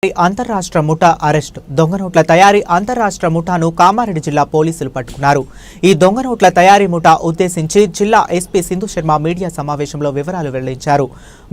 అంతర్రాష్ట్ర ముఠా అరెస్ట్ దొంగ నోట్ల తయారీ అంతర్రాష్ట్ర ముఠాను కామారెడ్డి జిల్లా పోలీసులు పట్టుకున్నారు. ఈ దొంగ నోట్ల తయారీ ముఠా ఉద్దేశించి జిల్లా ఎస్పీ సింధు శర్మ మీడియా సమావేశంలో వివరాలు వెల్లడించారు.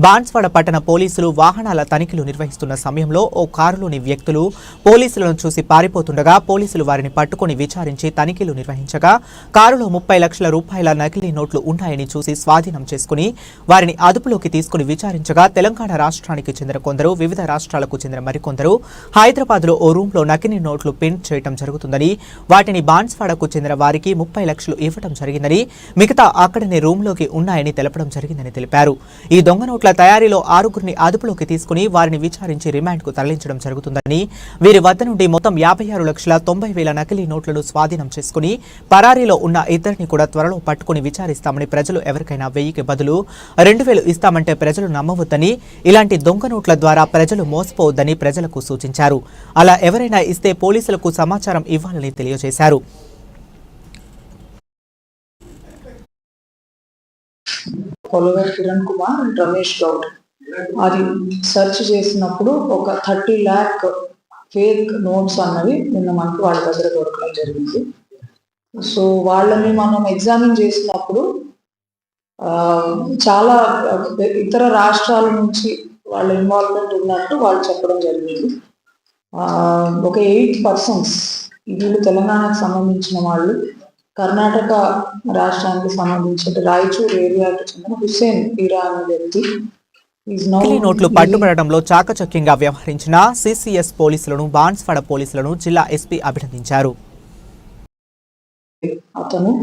బాన్స్వాడ పట్టణ పోలీసులు వాహనాల తనిఖీలు నిర్వహిస్తున్న సమయంలో ఓ కారులోని వ్యక్తులు పోలీసులను చూసి పారిపోతుండగా పోలీసులు వారిని పట్టుకుని విచారించి తనిఖీలు నిర్వహించగా కారులో 30 లక్షల రూపాయల నకిలీ నోట్లు ఉన్నాయని చూసి స్వాధీనం చేసుకుని వారిని అదుపులోకి తీసుకుని విచారించగా తెలంగాణ రాష్ట్రానికి చెందిన కొందరు, వివిధ రాష్ట్రాలకు చెందిన కొందరు హైదరాబాద్ లో ఓ రూమ్ లో నకిలీ నోట్లు ప్రింట్ చేయడం జరుగుతుందని, వాటిని బాన్స్వాడకు చెందిన వారికి 30 లక్షలు ఇవ్వడం జరిగిందని, మిగతా అక్కడనే రూమ్ లోకి ఉన్నాయని తెలపడం జరిగిందని తెలిపారు. ఈ దొంగ నోట్ల తయారీలో 6గురిని అదుపులోకి తీసుకుని వారిని విచారించి రిమాండ్ కు తరలించడం జరుగుతుందని, వీరి వద్ద నుండి మొత్తం 56,90,000 నకిలీ నోట్లను స్వాధీనం చేసుకుని పరారీలో ఉన్న ఇద్దరిని కూడా త్వరలో పట్టుకుని విచారిస్తామని, ప్రజలు ఎవరికైనా 1000కి బదులు 2000 ఇస్తామంటే ప్రజలు నమ్మవద్దని, ఇలాంటి దొంగ నోట్ల ద్వారా ప్రజలు మోసపోవద్దని ప్రజలకు సూచించారు. అలా ఎవరైనా ఇస్తే పోలీసులకు సమాచారం ఇవ్వాలని తెలియజేశారు. కిరణ్ కుమార్ అండ్ రమేష్ గౌడ్ అది సెర్చ్ చేసినప్పుడు ఒక 30 lakh ఫేక్ నోట్స్ అన్నవి నిన్న మనకు వాళ్ళ దగ్గర దొరకడం జరిగింది. సో వాళ్ళని మనం ఎగ్జామిన్ చేసినప్పుడు చాలా ఇతర రాష్ట్రాల నుంచి వాళ్ళ ఇన్వాల్వ్మెంట్ ఉన్నట్టు వాళ్ళు చెప్పడం జరిగింది. ఒక 8 persons వీళ్ళు తెలంగాణకు సంబంధించిన వాళ్ళు, కర్ణాటక రాష్ట్రానికి సంబంధించిన రాయచూర్ ఏరియాకు చెందిన హుస్సేన్ పీరా అనే వ్యక్తి నోట్లు పట్టుబడడంలో చాకచక్యంగా వ్యవహరించిన సిసిఎస్ పోలీసులను, బాన్స్వాడ పోలీసులను జిల్లా ఎస్పీ అభినందించారు. అతను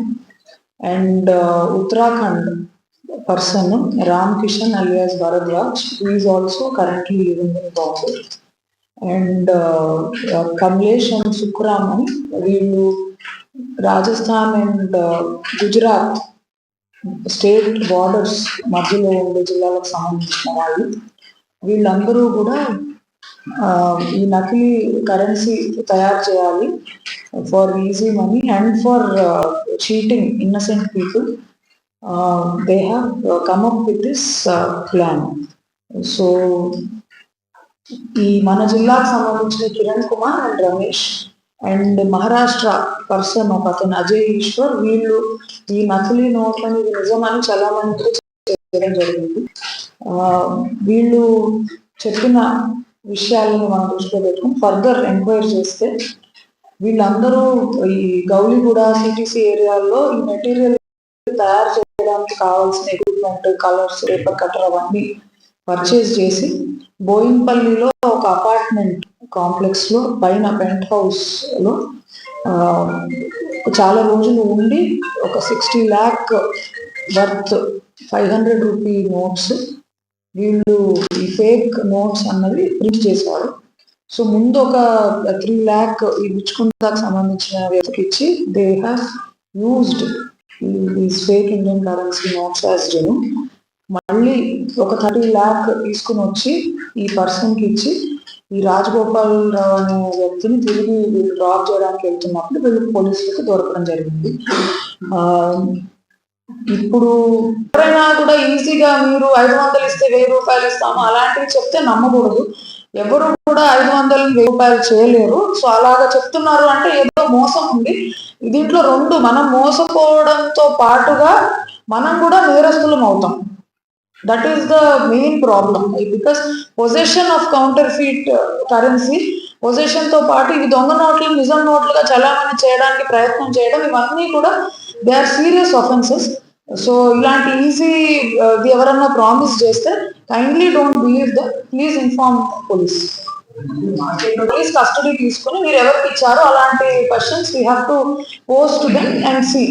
and Uttarakhand person Ram Kishan alias Bharadwaj, who is also currently living in Bombay, and Kamlesh and Sukraman, వీళ్ళు Rajasthan and Gujarat state borders మధ్యలో ఉండే జిల్లాలకు సంబంధించిన వాళ్ళు. వీళ్ళందరూ కూడా ఈ నకిలీ కరెన్సీ తయారు చేయాలి for easy money and for cheating innocent people. They have come up with this plan. So ఈ మన జిల్లాకు సంబంధించిన Kiran Kumar and Ramesh and Maharashtra person ఒక అతను అజయ్ ఈశ్వర్, వీళ్ళు ఈ నకిలీ నోట్లని నిజమని చలామణి చేయడం జరిగింది. వీళ్ళు చెప్పిన విషయాలను మనం దృష్టిలో పెట్టుకుని ఫర్దర్ ఎంక్వైరీ చేస్తే వీళ్ళందరూ ఈ గౌలిగూడ సిటీసీ ఏరియాల్లో ఈ మెటీరియల్ తయారు చేయడానికి కావాల్సిన ఎక్విప్మెంట్, కలర్స్, పేపర్ కట్టర్ అవన్నీ పర్చేస్ చేసి బోయిన్పల్లిలో ఒక అపార్ట్మెంట్ కాంప్లెక్స్ లో పైన పెంట్ హౌస్ లో చాలా రోజులు ఉండి ఒక 60 lakh వర్త్ 500 రూపీ నోట్స్ వీళ్ళు ఈ ఫేక్ నోట్స్ అన్నది ప్రింట్ చేశారు. సో ముందు ఒక 3 lakh ఈ విచ్చుకుందాకు సంబంధించిన వ్యక్తికి ఇచ్చి they have used these fake Indian currency notes as genuine. మళ్ళీ ఒక 30 lakh తీసుకుని వచ్చి ఈ పర్సన్ కి ఇచ్చి ఈ రాజగోపాల్ రావు అనే వ్యక్తిని తిరిగి వీళ్ళు డ్రాప్ చేయడానికి వెళ్తున్నప్పుడు వీళ్ళు పోలీసులకు దొరకడం జరిగింది. ఇప్పుడు ఎవరైనా కూడా ఈజీగా మీరు 500 ఇస్తే 1000 రూపాయలు ఇస్తాము అలాంటివి చెప్తే నమ్మకూడదు. ఎవరు కూడా 500 1000 రూపాయలు చేయలేరు. సో అలాగా చెప్తున్నారు అంటే ఏదో మోసం ఉంది దీంట్లో. రెండు, మనం మోసపోవడంతో పాటుగా మనం కూడా నేరస్తులం అవుతాం. That is the main problem. Because position of counterfeit currency, position తో పాటు ఇవి దొంగ నోట్లు నిజం నోట్లుగా చలామణి చేయడానికి ప్రయత్నం చేయడం, ఇవన్నీ కూడా they are serious offences. So ఇలాంటి ఈజీ ఎవరన్నా ప్రామిస్ చేస్తే kindly don't believe that. Please inform police. Police custody తీసుకుని మీరు ఎవరికి ఇచ్చారో అలాంటి questions we have to post them and see.